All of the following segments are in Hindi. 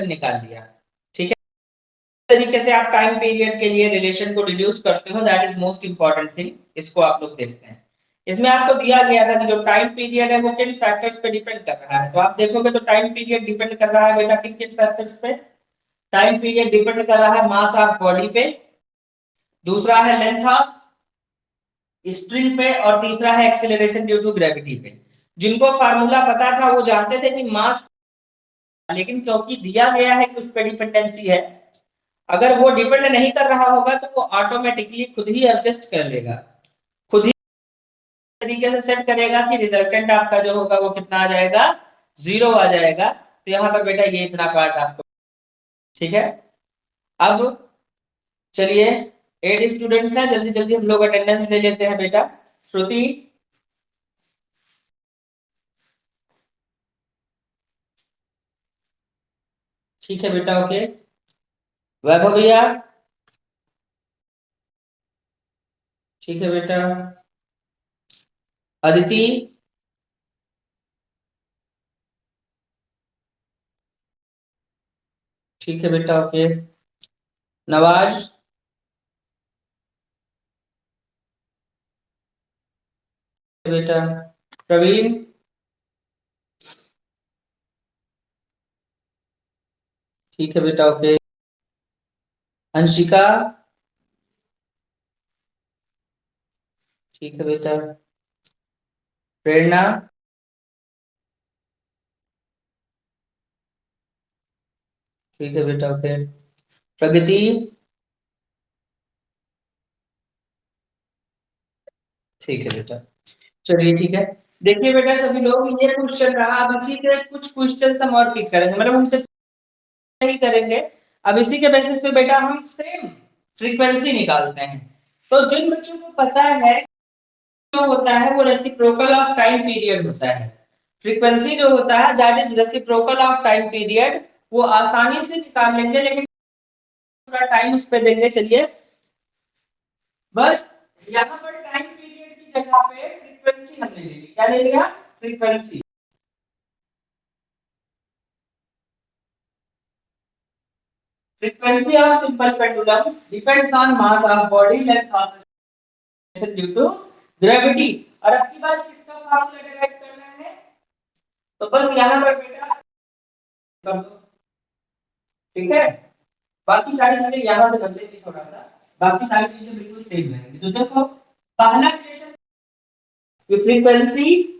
निकाल दिया। ठीक है, तरीके से आप टाइम पीरियड के लिए रिलेशन को डिड्यूस करते हो, that is most important thing. इसको आप लोग देखते हैं। इसमें आपको दिया गया था कि जो टाइम पीरियड है वो किन फैक्टर्स पे डिपेंड कर रहा है। तो आप देखोगे तो टाइम पीरियड डिपेंड कर रहा है बेटा किन किन फैक्टर्स पे। टाइम पीरियड डिपेंड कर रहा है मास ऑफ बॉडी पे, दूसरा है लेंथ ऑफ स्ट्रिंग पे, और तीसरा है एक्सेलरेशन ड्यू टू ग्रेविटी पे। जिनको फार्मूला पता था वो जानते थे कि मास, लेकिन क्योंकि दिया गया है कि उस पर डिपेंडेंसी है, अगर वो डिपेंड नहीं कर रहा होगा तो वो ऑटोमेटिकली खुद ही एडजस्ट कर लेगा, खुद ही तरीके से सेट करेगा कि रिजल्टेंट आपका जो होगा वो कितना आ जाएगा, 0 आ जाएगा। तो यहाँ पर बेटा ये इतना पार्ट आपको, ठीक है। अब चलिए 8 स्टूडेंट्स हैं, जल्दी जल्दी हम लोग अटेंडेंस ले लेते हैं बेटा। श्रुति, ठीक है बेटा, ओके। वैभव भैया, ठीक है बेटा। अदिति, ठीक है बेटा, ओके। नवाज, बेटा। प्रवीण, ठीक है बेटा, ओके। अंशिका, ठीक है बेटा। प्रेरणा, ठीक है बेटा, ओके। प्रगति, ठीक है बेटा। चलिए ठीक है। देखिए बेटा सभी लोग, ये क्वेश्चन रहा, अब इसी के कुछ क्वेश्चन हम और पिक करेंगे, मतलब हमसे नहीं करेंगे। अब इसी के बेसिस पे बेटा हम सेम फ्रीक्वेंसी निकालते हैं। तो जिन बच्चों को पता है जो होता है वो रेसिप्रोकल ऑफ टाइम पीरियड होता है, फ्रीक्वेंसी जो होता है that is reciprocal of time period, वो आसानी से निकाल लेंगे, लेकिन थोड़ा टाइम उस पे देंगे। चलिए बस यहाँ पर टाइम पीरियड की जगह पे फ्रीक्वेंसी हमने ले ली। क्या ले लिया? Frequency. Frequency of simple pendulum depends on mass of body, length of due to gravity. और अब की बार किसका फार्मूला डिराइव करना है, तो बस यहाँ पर बेटा कर दो, ठीक है। बाकी सारी चीजें यहाँ से बदलेंगे थोड़ा सा, बाकी सारी चीजें बिल्कुल सेम रहेंगी। तो देखो पहला relation, frequency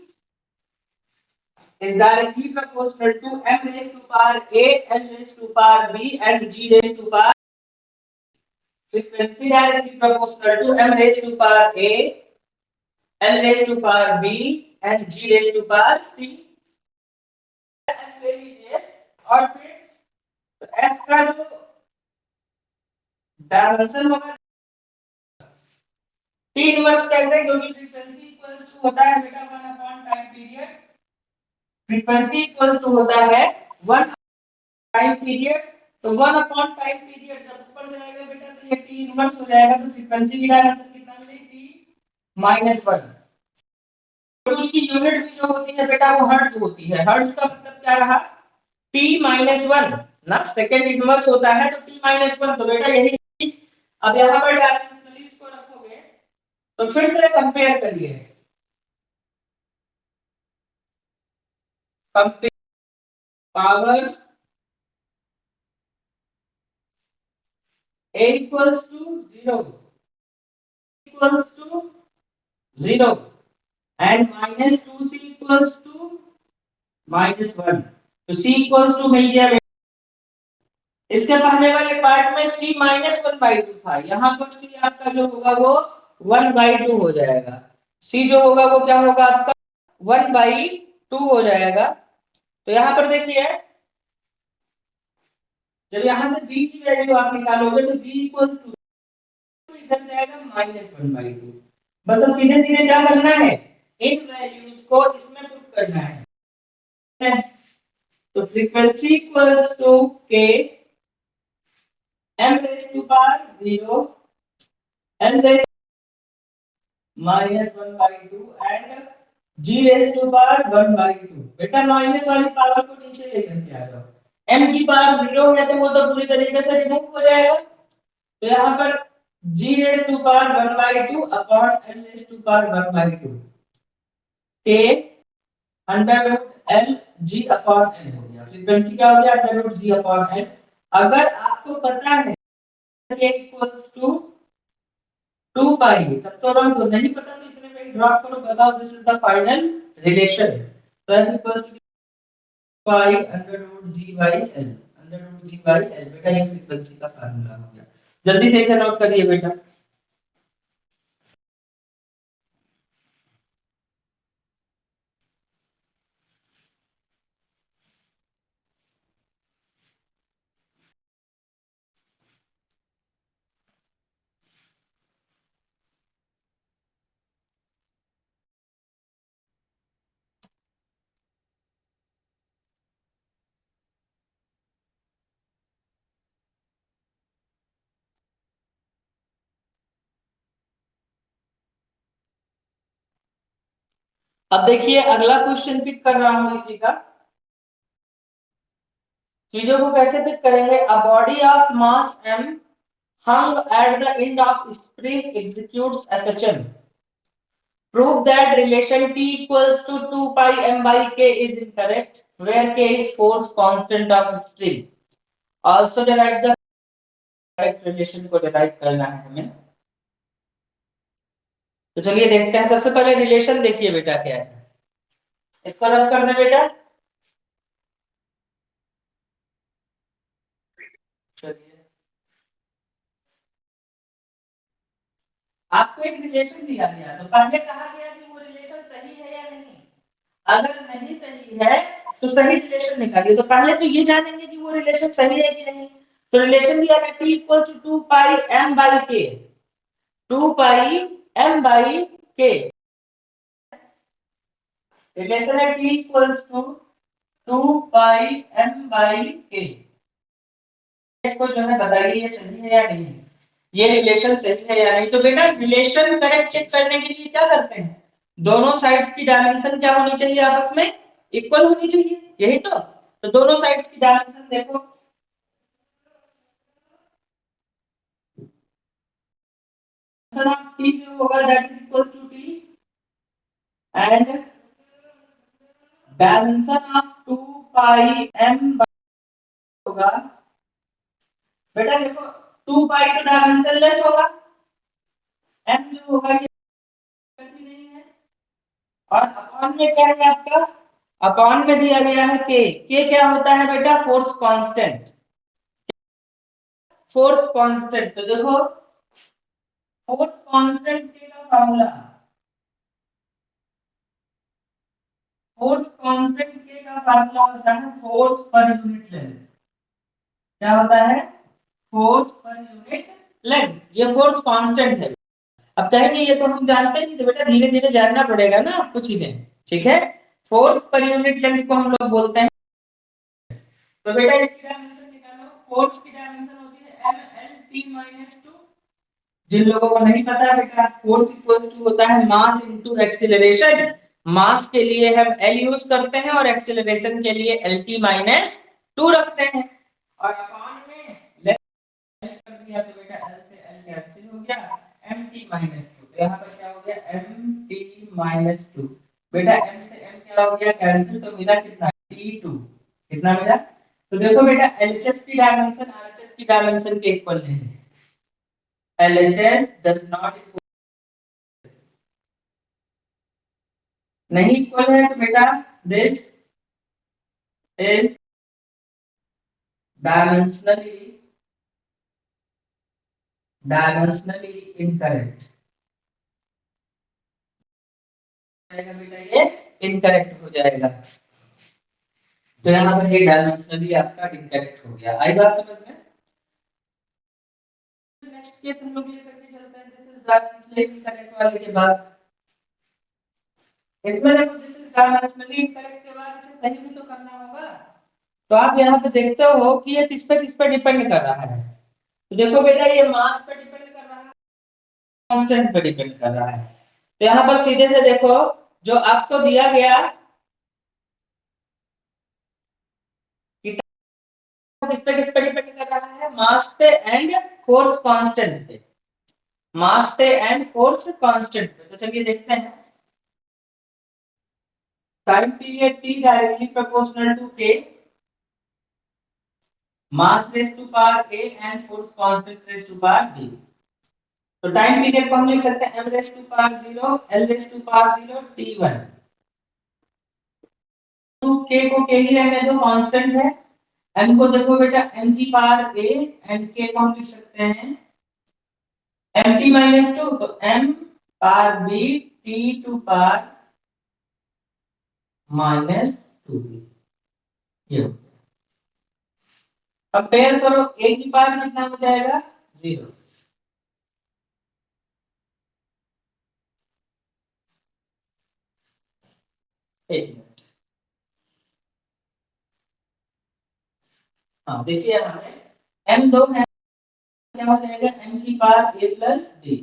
is directly proportional to m raised to power a, n raised to power b and g raised to power, frequency directly proportional to m raised to power a, n raised to power b and g raised to power c। और फिर f का जो डायमेंशन होगा t इनवर्स कैसे, क्योंकि फ्रीक्वेंसी इक्वल्स टू होता है बेटा 1 upon time period, frequency equals to होता है 1 टाइम पीरियड। तो 1 अपॉन टाइम पीरियड जब ऊपर जाएगा बेटा तो ये t इनवर्स हो जाएगा, तो फ्रीक्वेंसी की डायमेंशन कितना मिलेगी, t-1। तो उसकी यूनिट भी जो होती है बेटा वो हर्ट्ज होती है। हर्ट्ज का मतलब क्या रहा, t-1 ना, सेकंड इनवर्स होता है तो t-1, तो बेटा यही। अब यहां पर डायमेंशनलिस्ट को रखोगे तो फिर से कंपेयर करिए, compare powers a equals to 0 equals to 0 and minus 2c equals to -1। तो c equals to मिल गया। इसके पहले वाले पार्ट में c -1/2 था, यहाँ पर c आपका जो होगा वो 1/2 हो जाएगा। c जो होगा वो क्या होगा आपका 1/2 हो जाएगा। तो यहाँ पर देखिए जब यहाँ से b की वैल्यू आप निकालोगे तो b इक्वल्स टू इधर जाएगा -1/2। बस अब सीधे सीधे क्या करना है, इन वैल्यूज को इसमें पुट करना है। तो frequency equals to k m raised to power 0 n raised -1/2 and g raised to power 1/2। बेटा माइनस वाली पावर को नीचे लेकर के आ जाओ, m की पावर 0 है तो वो तो पूरी तरीके से रिमूव हो जाएगा। तो यहाँ पर g raised to power 1/2 upon l raised to power 1/2 k under root L G upon N हो गया। फ्रीक्वेंसी क्या हो गया? Under root G upon N. अगर आपको पता है k इक्वल्स टू 2 पाई, तब तो रख दो, नहीं पता तो इतने पे ड्रॉप करो, बताओ this is the final relation. तो f equals to pi under root G by L, under root G by L. बेटा ये फ्रीक्वेंसी का फार्मूला हो गया, जल्दी से इसे नोट करिए बेटा। अब देखिए अगला क्वेश्चन पिक कर रहा हूं इसी का। चीजों को कैसे पिक करेंगे? A body of mass m hung at the end of spring executes SHM. Prove that relation T equals to 2 pi m by k is incorrect, where k is force constant of spring. Also derive the correct relation को derive करना है हमें। तो चलिए देखते हैं। सबसे पहले रिलेशन देखिए बेटा क्या है, इसको रब करना बेटा। चलिए आपको एक रिलेशन दिया गया, तो पहले कहा गया कि वो रिलेशन सही है या नहीं। अगर नहीं सही है तो सही रिलेशन निकालिए। तो पहले तो ये जानेंगे कि वो रिलेशन सही है कि नहीं। तो रिलेशन दिया है t equals to 2 pi m by k, 2 pi m by k। Relation है t equals to 2 pi m by k। इसको जो है बताइए ये सही है या नहीं, ये रिलेशन सही है या नहीं। तो बेटा रिलेशन करेक्ट चेक करने के लिए क्या करते हैं, दोनों साइड्स की डायमेंशन क्या होनी चाहिए, आपस में इक्वल होनी चाहिए, यही तो दोनों साइड्स की डायमेंशन देखो, of t जो होगा that is equals to t and dimension of 2 pi m होगा। बेटा देखो 2 पाई तो डायमेंशन लेस होगा, m जो होगा ये नहीं है, और अपॉन में क्या है आपका, अपॉन में दिया गया है k क्या होता है बेटा, फोर्स कांस्टेंट, फोर्स कांस्टेंट। तो देखो फोर्स कांस्टेंट k का फार्मूला, फोर्स कांस्टेंट k का फार्मूला होता है फोर्स पर यूनिट लेंथ। क्या होता है, फोर्स पर यूनिट लेंथ, ये फोर्स कांस्टेंट है। अब कहेंगे ये तो हम जानते नहीं, तो बेटा धीरे धीरे जानना पड़ेगा ना आपको चीजें, ठीक है। फोर्स पर यूनिट लेंथ को हम लोग बोलते हैं। तो बेटा इसकी डायमेंशन निकालो, फोर्स की डायमेंशन होती है mlt-2। जिन लोगों को नहीं पता बेटा, फोर्स इक्वल्स टू होता है मास इनटू एक्सीलरेशन। मास के लिए हम l यूज करते हैं और एक्सीलरेशन के लिए lt-2 रखते हैं, और अपॉन में लेफ्ट कर दिया तो बेटा l से l कैंसिल हो गया, mt-2। तो यहाँ पर क्या हो गया, mt-2। बेटा m से m क्या हो गया, कैंसिल, तो मिला कितना, t2। कितना मिला, तो देखो बेटा LHS की डायमेंशन RHS की डायमेंशन के इक्वल नहीं है। LHS does not equal, नहीं इक्वल है, तो बेटा दिस इज डायमेंशनली इनकरेक्ट। बेटा ये इनकरेक्ट हो जाएगा। तो यहाँ पर ये डायमेंशनली आपका इनकरेक्ट हो गया। आई बात समझ में? नेक्स्ट केस हम लोग ये करके चलते हैं, दिस इज डायमेंशनली इनकरेक्ट वाले के बाद। इसमें देखो दिस इज डायमेंशनली इनकरेक्ट के बाद इसे सही भी तो करना होगा। तो आप यहाँ पे देखते हो कि ये किस पे डिपेंड कर रहा है। तो देखो बेटा ये मास पे डिपेंड कर रहा है, कांस्टेंट पे डिपेंड कर रहा है। तो यहाँ पर सीधे से देखो जो आपको दिया गया कि किस पे डिपेंड कर रहा है? मास पे एंड फोर्स कांस्टेंट पे। मास पे एंड फोर्स कांस्टेंट पे। तो चलिए देखते हैं। Time period t directly proportional to k, mass raise to power a and force constant raise to power b। तो टाइम पीरियड को हम लिख सकते हैं m raise to power 0, l raise to power 0, t1। तो k को k ही रहने दो, कांस्टेंट है। m को देखो बेटा m की पावर a एंड k को हम लिख सकते हैं mt माइनस 2, तो m power b t to power minus 2b। ये कंपेयर करो, a की पावर कितना हो जाएगा? 0। एक मिनट, हाँ देखिए यहाँ m 2 है, क्या हो जाएगा? m की पावर a प्लस b।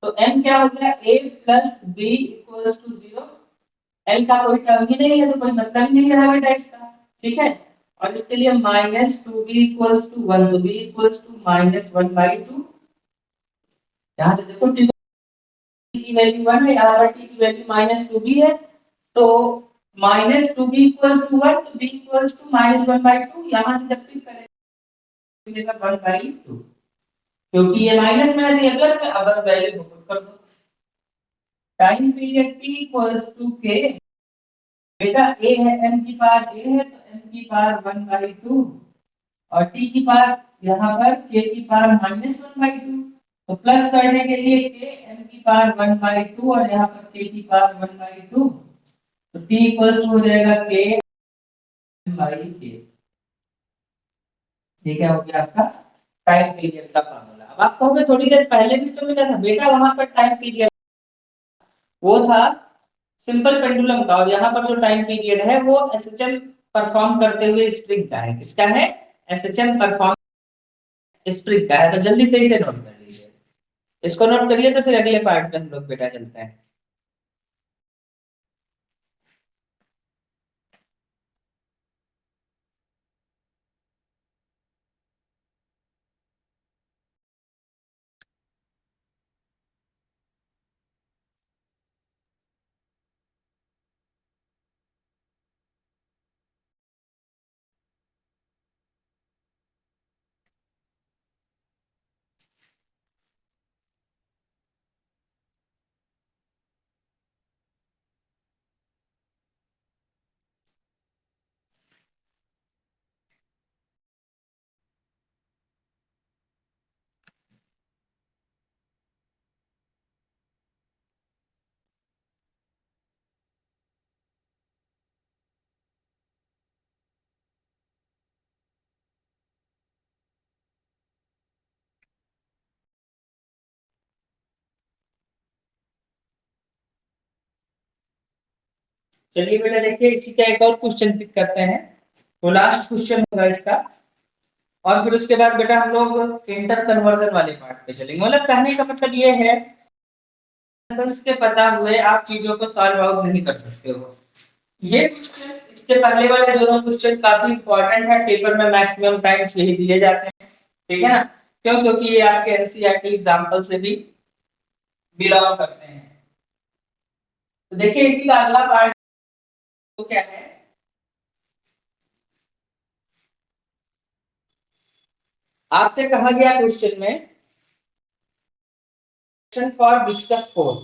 तो m क्या हो गया? a plus b equals to 0। l का कोई टर्म ही नहीं है तो कोई मतलब ही नहीं रहा बेटा इसका, ठीक है। और इसके लिए minus two b equals to 1, तो b इक्वल्स टू माइनस 1/2। यहाँ से देखो t की वैल्यू 1 है, यहाँ पर t की वैल्यू माइनस टू बी है, तो minus two b equals to 1, तो b इक्वल्स टू माइनस 1/2। यहाँ से जब पिक करेंगे मिलेगा 1/2, क्योंकि ये माइनस में है ये प्लस में। अब बस वैल्यू पुट कर दो। Time period t equals to k, बेटा a है m की पावर a है तो m की पावर 1/2, और t की पावर यहाँ पर k की पावर माइनस 1/2। तो प्लस करने के लिए k m की पावर 1/2 और यहाँ पर k की पावर 1/2, तो t इक्वल्स टू हो जाएगा k बाई k। ये क्या हो गया आपका टाइम पीरियड का फार्मूला। अब आप कहोगे थोड़ी देर पहले भी तो मिला था बेटा, वहां पर टाइम पीरियड वो था सिंपल पेंडुलम का, और यहाँ पर जो टाइम पीरियड है वो एसएचएम परफॉर्म करते हुए स्प्रिंग का है। किसका है? एसएचएम परफॉर्म स्प्रिंग का है। तो जल्दी से इसे नोट कर लीजिए। इसको नोट करिए तो फिर अगले पार्ट में हम लोग बेटा चलते हैं। चलिए बेटा देखिए इसी का एक और क्वेश्चन पिक करते हैं, तो लास्ट क्वेश्चन होगा इसका। और फिर उसके बाद बेटा हम लोग इंटर कन्वर्जन वाले पार्ट पे चलेंगे। मतलब कहने का मतलब ये है के पता हुए आप चीजों को सॉल्व आउट नहीं कर सकते हो। ये क्वेश्चन इसके पहले वाले दोनों क्वेश्चन काफी इंपॉर्टेंट है, पेपर में मैक्सिमम टाइम्स यही दिए जाते हैं, ठीक है ना। क्यों? क्योंकि ये आपके एनसीईआरटी एग्जांपल से भी बिलोंग करते हैं। तो देखिए इसी का अगला पार्ट तो क्या है, आपसे कहा गया क्वेश्चन में for viscous force,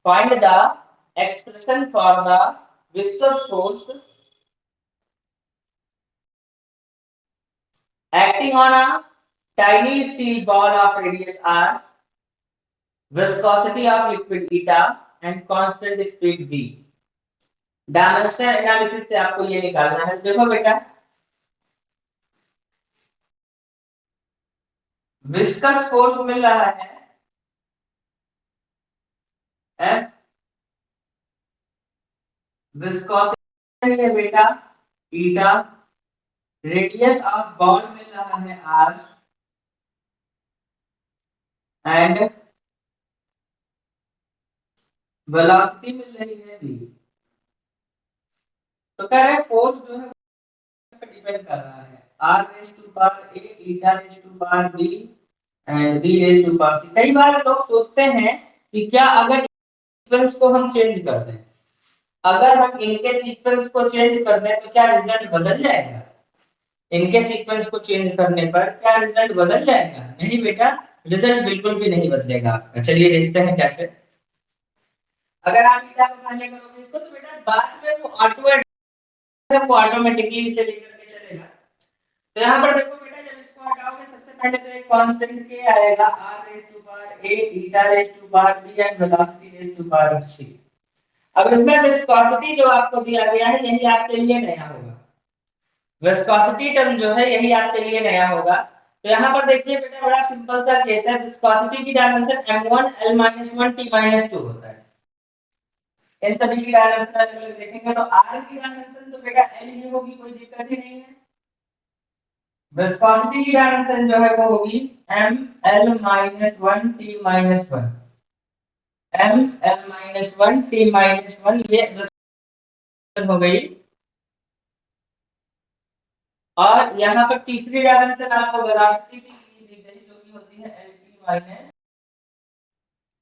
find the expression for the viscous force acting on a tiny steel ball of radius r, viscosity of liquid eta and constant speed v। Dimension analysis से आपको ये निकालना है। देखो बेटा विस्कस फोर्स मिल रहा है F, विस्कोसिटी है बेटा eta, रेडियस ऑफ बॉल मिल रहा है r एंड वेलोसिटी मिल रही है v। तो कह रहे हैं फोर्स जो है उस पर डिपेंड कर रहा है r raise to power a eta raise to power b and b raise to power c। कई बार लोग सोचते हैं कि क्या अगर सीक्वेंस को हम चेंज कर दें, अगर हम इनके सीक्वेंस को चेंज कर दें तो क्या रिजल्ट बदल जाएगा? इनके सीक्वेंस को चेंज करने पर क्या रिजल्ट बदल जाएगा? नहीं बेटा, रिजल्ट बिल्कुल भी नहीं बदलेगा आपका। चलिए देखते हैं कैसे। अगर आप बीटा को सामने करोगे इसको तो बेटा बाद में वो ऑटोमेटिकली इसे लेकर के चलेगा। तो यहाँ पर देखो बेटा, जब इसको हटाओगे सबसे पहले तो एक कांस्टेंट k आएगा r raise to power a eta raise to power b and velocity raise to power c। अब इसमें विस्कोसिटी जो आपको दिया गया है यही आपके लिए नया होगा। विस्कोसिटी टर्म जो है यही आपके लिए नया होगा। तो यहाँ पर देखिए बेटा, बड़ा सिंपल सा केस है। विस्कोसिटी की डायमेंशन m1 l-1 t-2 होता है। इन सभी की डायमेंशन अलग-अलग देखेंगे तो r की डायमेंशन तो बेटा l ही होगी, कोई दिक्कत ही नहीं है। विस्कोसिटी की डायमेंशन जो है वो होगी m l-1 t-1, m l-1 t-1, ये हो गई। और यहाँ पर तीसरी डायमेंशन आपको वेलोसिटी की दी गई जो कि होती है lt माइनस,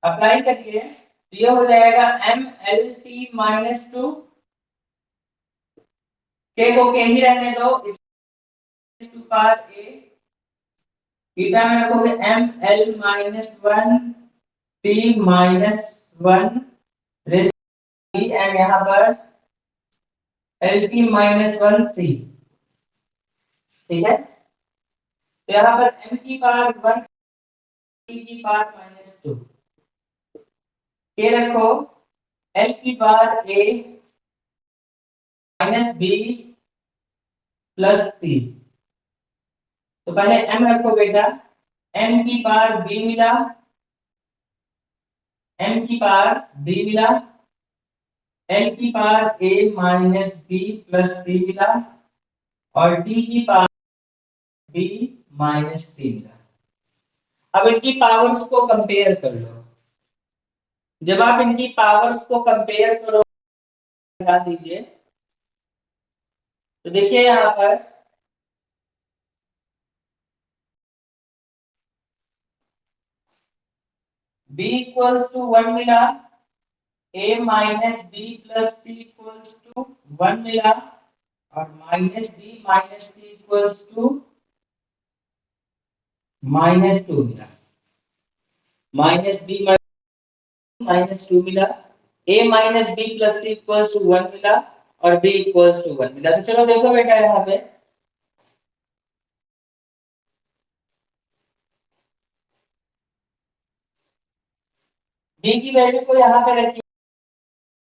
अप्लाई करिए तो ये हो जाएगा m lt-2, k को k ही रहने दो, इस टू पावर a, थीटा में रखोगे m l-1 t-1 rays b and यहाँ पर lt-1 c। ठीक है, तो यहाँ पर m की पावर 1 t की पावर -2, k रखो l की power a -b plus c। तो पहले m रखो बेटा, m की पावर b मिला, m की पावर b मिला, l की power a -b plus c मिला और t की पावर b -c मिला। अब इनकी पावर्स को कंपेयर कर लो। जब आप इनकी पावर्स को कंपेयर करो, ध्यान दीजिए तो देखिए यहाँ पर b इक्वल्स टू 1 मिला, a minus b plus c equals to 1 मिला और minus b minus c equals to -2 मिला। माइनस b -2 मिला, a minus b plus c equals to 1 मिला और b इक्वल्स टू 1 मिला। तो चलो देखो बेटा, यहाँ पे b की वैल्यू को यहाँ पे रखिए,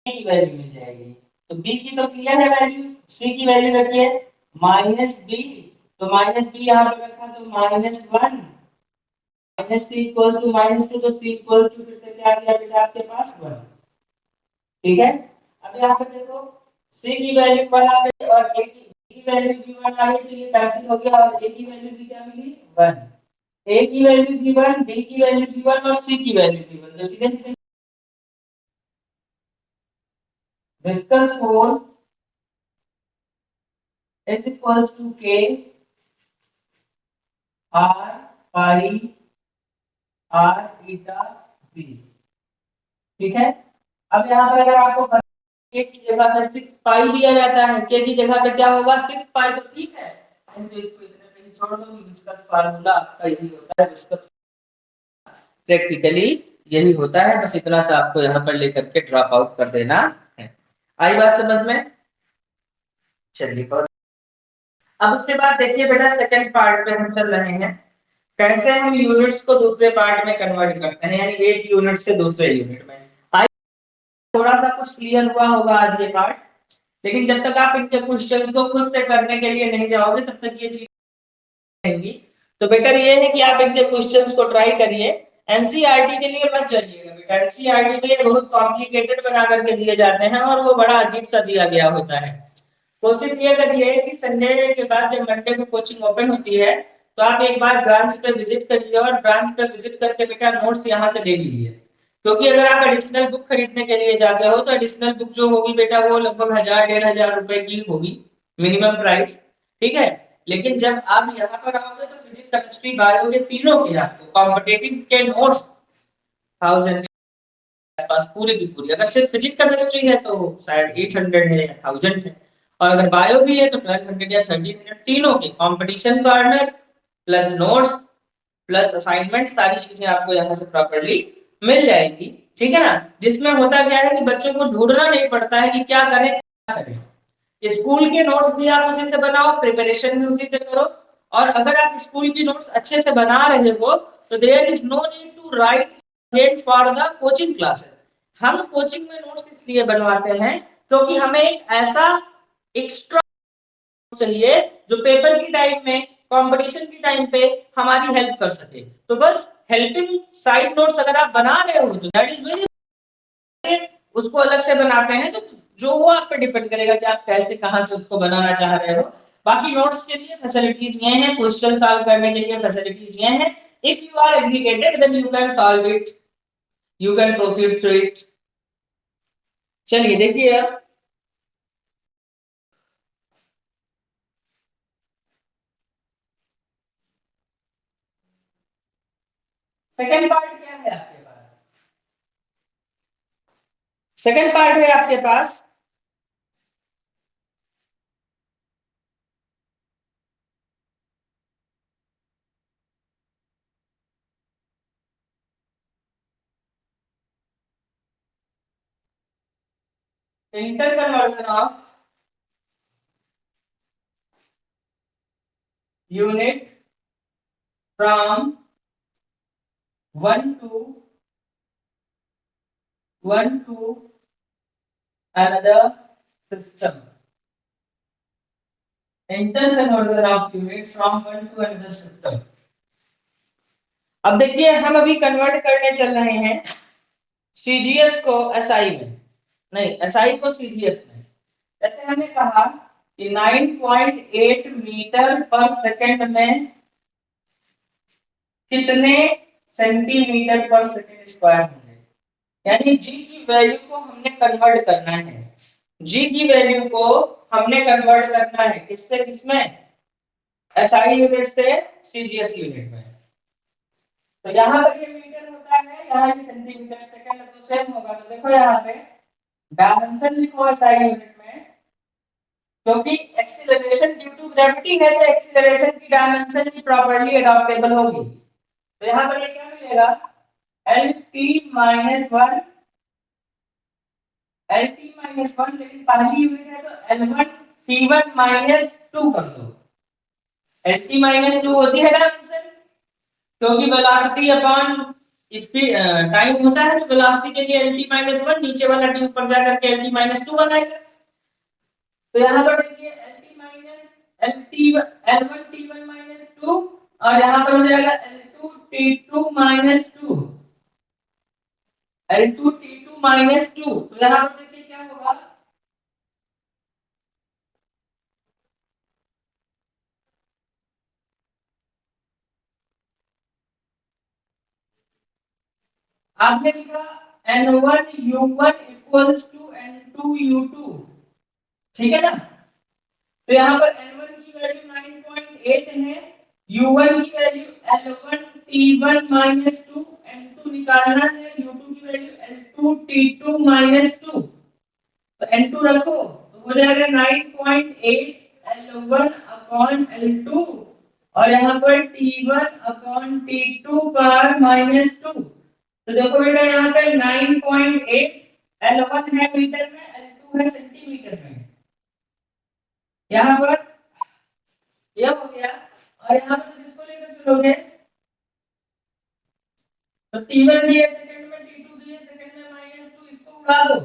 a की वैल्यू मिल जाएगी। तो b की तो क्लियर है वैल्यू, c की वैल्यू रखिए -b, तो -b यहाँ पे रखा तो -1, -c इक्वल्स टू -2, तो c इक्वल्स टू फिर से क्या आ गया बेटा आपके पास 1। ठीक है, अब यहाँ पे देखो c की वैल्यू 1 आ गई और a की वैल्यू भी 1 आ गई, तो ये कैंसिल हो गया और a की वैल्यू भी क्या मिली 1। a की वैल्यू भी 1, b की वैल्यू भी 1 और c की वैल्यू भी 1। तो सीधे सीधे viscous force is equals to k r pi r eta b। ठीक है, अब यहाँ पर अगर आपको k की जगह पे 6 पाई दिया जाता है, k की जगह पे क्या होगा 6 पाई, तो ठीक है, तो इसको इतने पे ही छोड़ दो। विस्कस फार्मूला आपका यही होता है, विस्कस प्रैक्टिकली यही होता है। बस इतना सा आपको यहाँ पर लेकर के ड्रॉप आउट कर देना है। आई बात समझ में? चलिए, अब उसके बाद देखिए बेटा, सेकंड पार्ट पे हम चल रहे हैं, कैसे हम यूनिट्स को दूसरे पार्ट में कन्वर्ट करते हैं, यानी एक यूनिट से दूसरे यूनिट में। आई थोड़ा सा कुछ क्लियर हुआ होगा आज ये पार्ट, लेकिन जब तक आप इनके क्वेश्चंस को खुद से करने के लिए नहीं जाओगे तब तक ये चीज रहेंगी। तो बेटर ये है कि आप इनके क्वेश्चंस को ट्राई करिए। एनसीईआरटी के लिए मत जाइएगा बेटा, एनसीईआरटी में बहुत कॉम्प्लिकेटेड बना करके दिए जाते हैं और वो बड़ा अजीब सा दिया गया होता है। कोशिश ये करिए कि संडे के बाद जब मंडे को कोचिंग ओपन होती है तो आप एक बार ब्रांच पे विजिट करिए और ब्रांच पे विजिट करके बेटा नोट्स यहाँ से ले लीजिए, क्योंकि अगर आप एडिशनल बुक खरीदने के लिए जाते हो तो एडिशनल बुक जो होगी बेटा वो लगभग 1000-1500 रुपए की होगी मिनिमम प्राइस। ठीक है, लेकिन जब आप यहाँ पर आओगे तो फिजिक्स केमिस्ट्री बायो के तीनों के आपको कॉम्पिटिटिव के नोट्स 1000 के आसपास पूरी की पूरी। अगर सिर्फ फिजिक्स केमिस्ट्री है तो शायद 800 है या 1000 है, और अगर बायो भी है तो 1200 या 1300, तीनों के competition corner plus notes plus assignment सारी चीजें आपको यहाँ से प्रॉपर्ली मिल जाएगी। ठीक है ना, जिसमें होता क्या है कि बच्चों को ढूंढना नहीं पड़ता है कि क्या करें क्या करें। स्कूल के नोट्स भी आप उसी से बनाओ, प्रिपरेशन भी उसी से करो, और अगर आप स्कूल की नोट्स अच्छे से बना रहे हो तो there is no need to write head for the coaching classes. हम कोचिंग में नोट्स इसलिए बनवाते हैं क्योंकि हमें एक ऐसा एक्स्ट्रा चाहिए जो पेपर की टाइम में कंपटीशन की टाइम पे हमारी हेल्प कर सके। तो बस हेल्पिंग साइड नोट्स अगर आप बना रहे हो तो दैट इज वेरी, उसको अलग से बनाते हैं तो जो वो आप पे डिपेंड करेगा कि आप कैसे कहां से उसको बनाना चाह रहे हो। बाकी नोट्स के लिए फैसिलिटीज ये हैं, क्वेश्चन सॉल्व करने के लिए फैसिलिटीज ये हैं। If you are aggregated then you can solve it, you can proceed through it. चलिए देखिए अब सेकंड पार्ट क्या है आपके पास। सेकंड पार्ट है आपके पास interconversion of unit from one to another system. Interconversion of unit from one to another system. अब देखिए हम अभी कन्वर्ट करने चल रहे हैं सीजीएस को एसआई में, नहीं एसआई को सीजीएस में। जैसे हमने कहा कि 9.8 मीटर पर सेकंड में कितने सेंटीमीटर पर सेकंड स्क्वायर होंगे, यानी जी की वैल्यू को हमने कन्वर्ट करना है। जी की वैल्यू को हमने कन्वर्ट करना है किससे किसमें, एसआई यूनिट से सीजीएस यूनिट में। तो यहाँ पर ये मीटर होता है, यहाँ ये सेंटीमीटर सेकंड तो सेम होगा। तो देखो यहाँ पे डायमेंशन लिखो एसआई यूनिट में, क्योंकि एक्सीलरेशन ड्यू टू ग्रेविटी है तो एक्सीलरेशन की डायमेंशन भी प्रॉपर्ली अडॉप्टेबल होगी। तो यहाँ पर ये क्या मिलेगा, L t minus one, L t minus one, लेकिन पहली यूनिट है तो L one t one minus to कर दो। एल टी माइनस टू होती है डायमेंशन, क्योंकि वेलोसिटी अपॉन स्पीड टाइम होता है, तो वेलोसिटी के लिए एल टी माइनस वन, नीचे वाला टी ऊपर जाकर के एल टी माइनस टू बनाएगा। तो यहाँ पर देखिए l t minus l t l one t one minus two, और यहाँ पर हो जाएगा l two t two minus two, l two t two minus two. तो यहाँ पर देखिए क्या होगा, आपने लिखा N1 U1 equals to N2 U2, ठीक है ना। तो यहाँ पर N1 की वैल्यू 9.8 है, U1 की value L1 T1 minus two, N2 निकालना है, U2 की value L2 T2 minus two. तो N2 रखो तो हो जाएगा 9.8 L1 अपॉन L2, और यहाँ पर T1 अपॉन T2 पर माइनस टू। तो देखो बेटा यहाँ पे 9.8 L1 है मीटर में, L2 है सेंटीमीटर में, यहाँ पर यह हो गया। और यहाँ पर किसको लेकर चलोगे, तो T1 भी है सेकंड में, T2 भी है सेकंड में, माइनस टू, इसको उड़ा दो,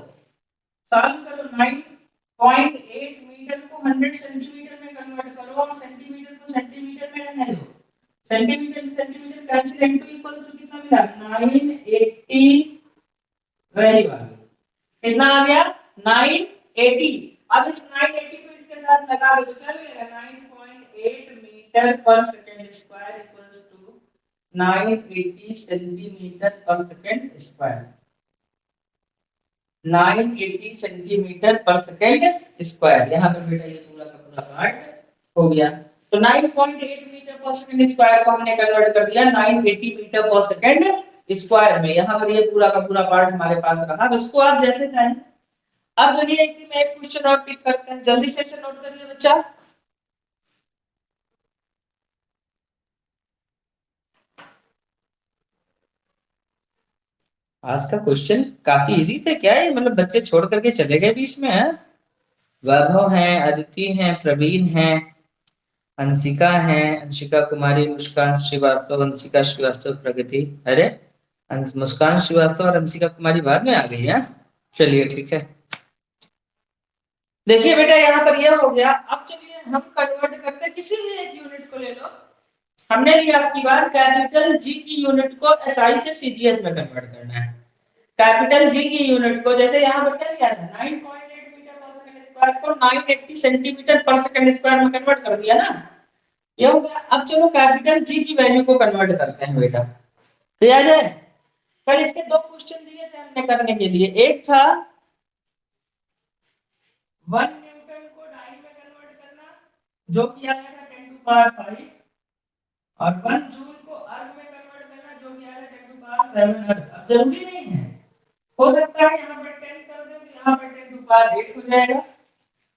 सॉल्व करो। 9.8 मीटर को 100 सेंटीमीटर में कन्वर्ट करो और सेंटीमीटर को सेंटीमीटर में रहने दो। सेंटीमीटर से centimetre cancel, N2 equals to कितना मिला 980, वेरी गुड, कितना आ गया 980। अब इस 980 को इसके साथ लगा दो तो क्या मिलेगा 9.8 मीटर पर second square equals to 980 centimetre पर सेकंड स्क्वायर, 980 सेंटीमीटर पर सेकंड स्क्वायर। यहाँ पर बेटा ये पूरा का पूरा पार्ट हो गया। तो 9.8 मीटर पर सेकंड स्क्वायर को हमने कन्वर्ट कर दिया 980 मीटर पर सेकंड स्क्वायर में। यहाँ पर ये पूरा का पूरा पार्ट हमारे पास रहा। अब इसको आप जैसे चाहें। अब चलिए इसी में एक क्वेश्चन और पिक करते हैं, जल्दी से इसे नोट करिए बच्चा। आज का क्वेश्चन काफी इजी थे क्या ये, मतलब बच्चे छोड़ करके चले गए बीच में है। वैभव है, अदिति है, प्रवीण है, अंशिका है, अंशिका कुमारी, मुस्कान श्रीवास्तव, अंशिका श्रीवास्तव, प्रगति। अरे मुस्कान श्रीवास्तव और अंशिका कुमारी बाद में आ गई है। चलिए ठीक है। देखिए बेटा यहाँ पर यह हो गया। अब चलिए हम कन्वर्ट करते हैं, किसी भी एक यूनिट को ले लो। हमने लिया आपकी बार कैपिटल जी की यूनिट को एसआई से सीजीएस में कन्वर्ट करना है। कैपिटल जी की यूनिट को जैसे यहाँ पर क्या किया था 9.8 मीटर पर सेकंड स्क्वायर को 980 सेंटीमीटर पर सेकंड स्क्वायर में कन्वर्ट कर दिया ना, ये हो गया। अब चलो कैपिटल जी की वैल्यू को कन्वर्ट करते हैं बेटा, तो आ जाए। कल इसके दो क्वेश्चन दिए थे हमने करने के लिए। एक था 1 न्यूटन को डाई में कन्वर्ट करना, जो कि आया था 10 टू पावर 5, और 1 जूल को अर्ग में कन्वर्ट करना, जो कि आया था 10 टू पावर 7 अर्ग। अब जरूरी नहीं है, हो सकता है यहाँ पर 10 कर दे तो यहाँ पर 10 टू पावर 8 हो जाएगा।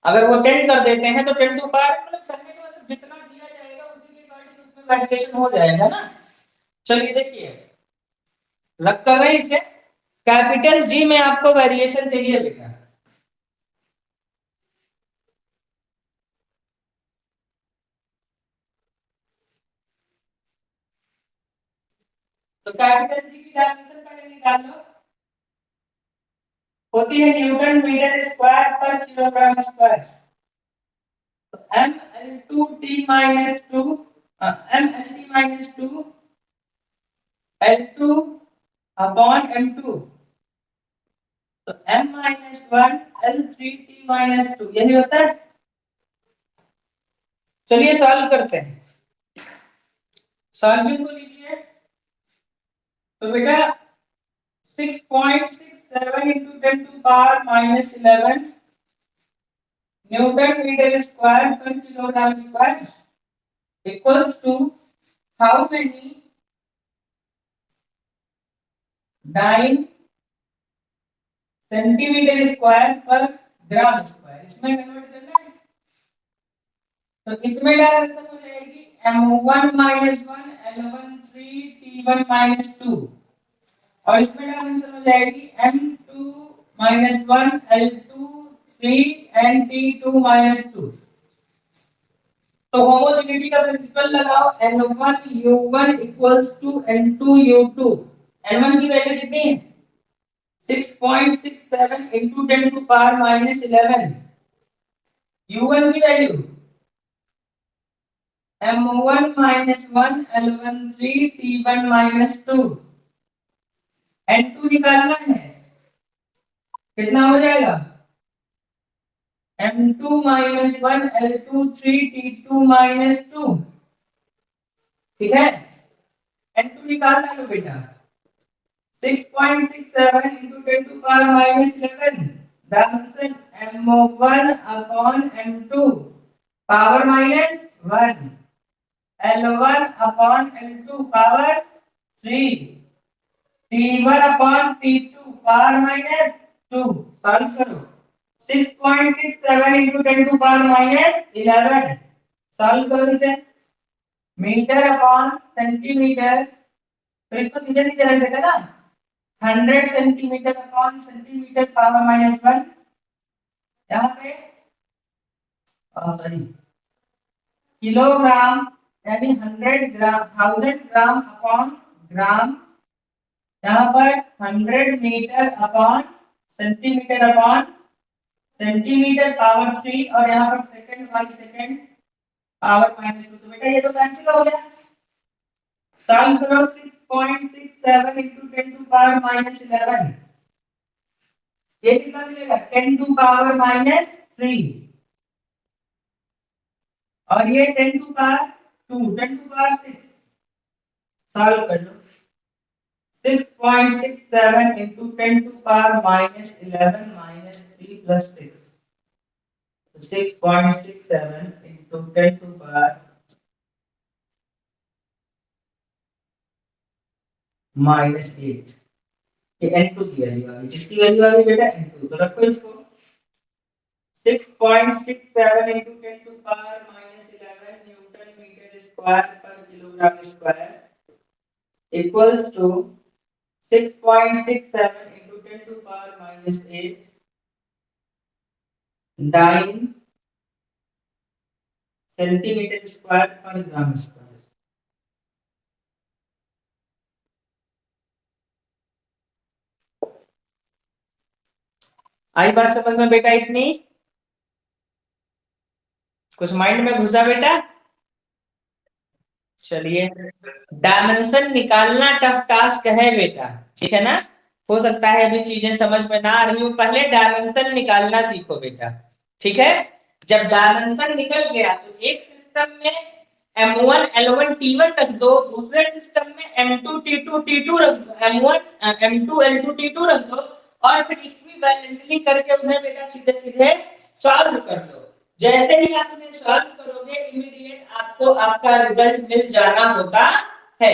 अगर वो 10 कर देते हैं तो 10 टू पावर मतलब समझने के मतलब जितना दिया जाएगा उसी के अकॉर्डिंग उसमें वेरिएशन हो जाएगा ना। चलिए देखिए रख कर रहे हैं इसे। कैपिटल जी में आपको वेरिएशन चाहिए बेटा, तो कैपिटल जी की डायमेंशन पहले निकाल लो। होती है न्यूटन मीटर स्क्वायर पर किलोग्राम स्क्वायर। तो m l2 t minus 2 m l t minus 2 l2 upon m2, तो m minus 1 l3 t minus 2 यही होता है। चलिए सॉल्व करते हैं। सॉल्विंग को लीजिए तो बेटा 6.67 into 10 to power minus 11 newton metre square पर kilogram square equals to how many dyne centimetre square पर ग्राम स्क्वायर। इसमें कन्वर्ट करना है तो इसमें डायरेक्शन हो जाएगी m1 minus 1 l1 3 t1 minus 2, और इसमें डायमेंशन हो जाएगी m2 minus 1 l2 3 and t2 minus 2। तो होमोजेनिटी का प्रिंसिपल लगाओ, n1 u1 equals to n2 u2। n1 की वैल्यू कितनी है 6.67 into 10 to power minus 11। u1 की value m1 minus 1 l1 3 t1 minus 2। n2 निकालना है, कितना हो जाएगा m2 minus 1 l2 3 t2 minus 2। ठीक है, n2 निकालना है बेटा 6.67 into 10 to power minus 11 dimension m1 upon m2 power minus 1 l1 upon l2 power 3 t1 upon t2 power minus 2। Solve करो 6.67 into 10 to power minus 11। Solve करो इसे मीटर अपॉन सेंटीमीटर, तो इसको सीधे सीधे रख देते ना 100 centimetre upon centimetre power minus 1। यहाँ पे सॉरी किलोग्राम यानी 100 ग्राम 1000 ग्राम अपॉन ग्राम, यहाँ पर 100 मीटर अपॉन सेंटीमीटर पावर 3, और यहाँ पर second by second power minus 2। तो बेटा ये तो कैंसिल हो गया। सॉल्व करो 6.67 into 10 to power minus 11, ये कितना मिलेगा 10 to power minus 3, और ये 10 to power 2 10 to power 6। Solve कर लो 6.67 into 10 to power minus 11 minus 3 plus 6, तो 6.67 into 10 to power -8 ये n2 की वैल्यू आ गई, जिसकी वैल्यू आ गई बेटा n2, तो रखो इसको 6.67 into 10 to power -11 newton metre square पर kilogram square equals to 6.67 into 10 to power -8 9 centimetre square पर ग्राम स्क्वायर। आई बात समझ में बेटा इतनी? कुछ माइंड में घुसा बेटा? चलिए, डायमेंशन निकालना टफ टास्क है बेटा, ठीक है ना? हो सकता है अभी चीजें समझ में ना आ रही हो, पहले डायमेंशन निकालना सीखो बेटा, ठीक है? जब डायमेंशन निकल गया तो एक सिस्टम में M1 L1 T1 रख दो, दूसरे सिस्टम में M2 T2 T2 रख दो, M1 M2 L2 T2 रख दो, और फिर इक्विवेलेंटली करके उन्हें बेटा सीधे सीधे सॉल्व कर दो। जैसे ही आप उन्हें सॉल्व करोगे इमीडिएट आपको आपका रिजल्ट मिल जाना होता है,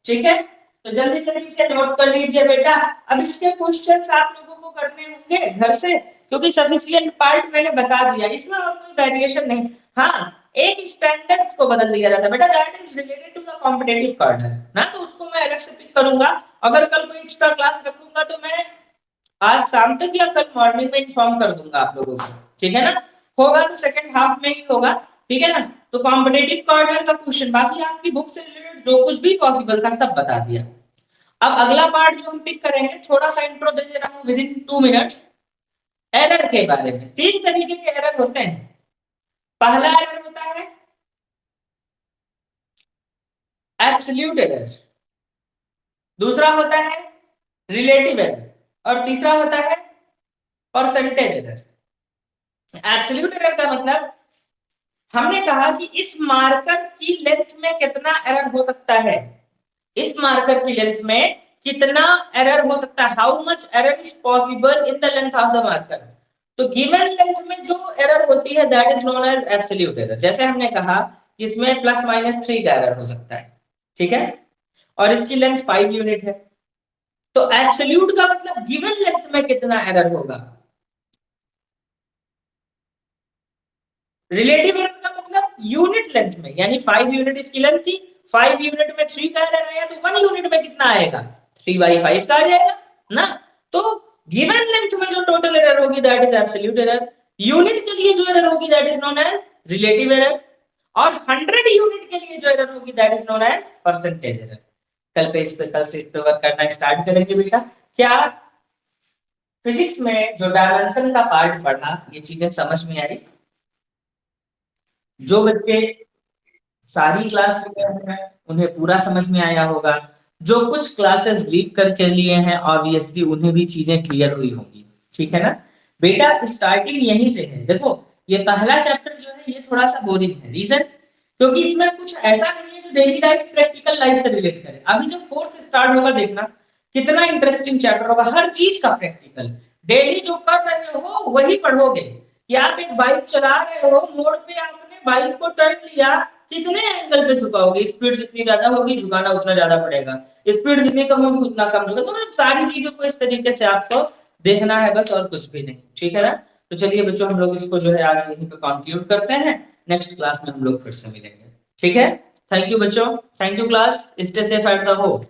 ठीक है? तो जल्दी जल्दी से नोट कर लीजिए बेटा। अब इसके क्वेश्चंस आप लोगों को करने होंगे घर से, क्योंकि सफिशिएंट पार्ट मैंने बता दिया, इसमें और कोई वेरिएशन नहीं। हाँ, एक स्टैंडर्ड्स को बदल दिया जाता है बेटा, that is related to the competitive cadre ना, तो उसको मैं अलग से पिक करूंगा। अगर कल कोई एक्स्ट्रा क्लास रखूंगा तो मैं आज शाम तक या कल मॉर्निंग में इन्फॉर्म कर दूंगा आप लोगों को, ठीक है ना? होगा तो सेकंड हाफ में ही होगा, ठीक है ना? तो कॉम्पिटिटिव कॉर्नर का क्वेश्चन, बाकी आपकी बुक से रिलेटेड जो कुछ भी पॉसिबल था सब बता दिया। अब अगला पार्ट जो हम पिक करेंगे, थोड़ा सा इंट्रो दे दे रहा हूं विद इन 2 मिनट्स। एरर के बारे में, 3 तरीके के एरर होते हैं। पहला एरर होता है एब्सोल्यूट एरर, दूसरा होता है रिलेटिव एरर, और तीसरा होता है परसेंटेज एरर। एब्सोल्यूट एरर का मतलब हमने कहा कि इस मार्कर की लेंथ में कितना एरर हो सकता है, इस मार्कर की लेंथ में कितना एरर हो सकता है, how much error is possible in the length of the marker. तो गिवन लेंथ में जो एरर होती है that is known as absolute error. जैसे हमने कहा इसमें +-3 का एरर हो सकता है, ठीक है? और इसकी लेंथ 5 यूनिट है, तो एब्सोल्यूट का मतलब गिवन लेंथ में कितना एरर होगा। रिलेटिव एरर का मतलब यूनिट लेंथ में, यानी 5 यूनिट इसकी लेंथ थी, 5 यूनिट में 3 का एरर आया तो 1 यूनिट में कितना आएगा, 3/5 का आ जाएगा ना। तो गिवन लेंथ में जो टोटल एरर होगी that is absolute error. Unit के लिए जो एरर होगी that is known as relative error, और 100 यूनिट के लिए जो एरर होगी that is known as percentage error. कल से इस पे वर्क करना स्टार्ट करेंगे बेटा। क्या फिजिक्स में जो डायमेंशन का पार्ट पढ़ा ये चीजें समझ में आई? जो बच्चे सारी क्लास लिए हैं उन्हें पूरा समझ में आया होगा, जो कुछ क्लासेस लीव करके लिए हैं ऑब्वियसली उन्हें भी चीजें क्लियर हुई होंगी, ठीक है ना बेटा? स्टार्टिंग यहीं से है। देखो ये पहला चैप्टर जो है ये थोड़ा सा बोरिंग है, रीजन क्योंकि इसमें कुछ ऐसा नहीं है जो डेली लाइफ प्रैक्टिकल लाइफ से रिलेट करे। अभी जब फोर्थ स्टार्ट होगा देखना कितना इंटरेस्टिंग चैप्टर होगा, हर चीज का प्रैक्टिकल। डेली जो कर रहे हो वही पढ़ोगे, कि आप एक बाइक चला रहे हो, मोड़ पे आपने बाइक को टर्न लिया, कितने एंगल पे झुकाओगे, स्पीड जितनी ज्यादा होगी झुकाना उतना ज्यादा पड़ेगा, स्पीड जितनी कम होगी उतना कम झुका। तो सारी चीजों को इस तरीके से आपको देखना है बस, और कुछ भी नहीं, ठीक है ना? तो चलिए बच्चों हम लोग इसको जो है आज यहीं पे कंक्लूड करते हैं, नेक्स्ट क्लास में हम लोग फिर से मिलेंगे, ठीक है? थैंक यू बच्चों, thank you class, stay safe at the home.